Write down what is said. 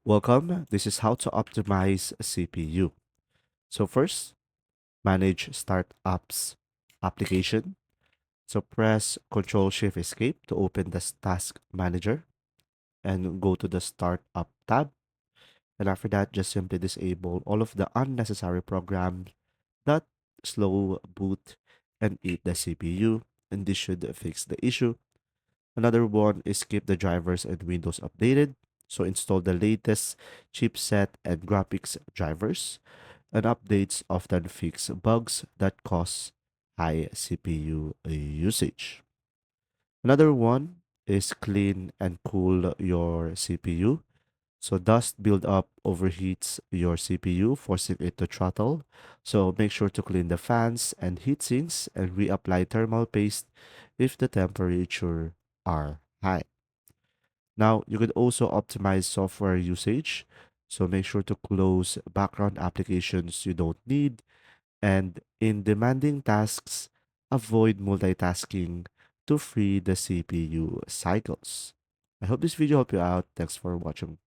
Welcome. This is how to optimize a CPU. So first, manage startups application. So press Control Shift Escape to open the task manager and go to the startup tab. And after that, just simply disable all of the unnecessary programs that slow boot and eat the CPU. And this should fix the issue. Another one is keep the drivers and Windows updated. So install the latest chipset and graphics drivers, and updates often fix bugs that cause high CPU usage. Another one is clean and cool your CPU. So dust buildup overheats your CPU, forcing it to throttle. So make sure to clean the fans and heatsinks and reapply thermal paste if the temperature are high. Now, you could also optimize software usage. So make sure to close background applications you don't need, and in demanding tasks, avoid multitasking to free the CPU cycles. I hope this video helped you out. Thanks for watching.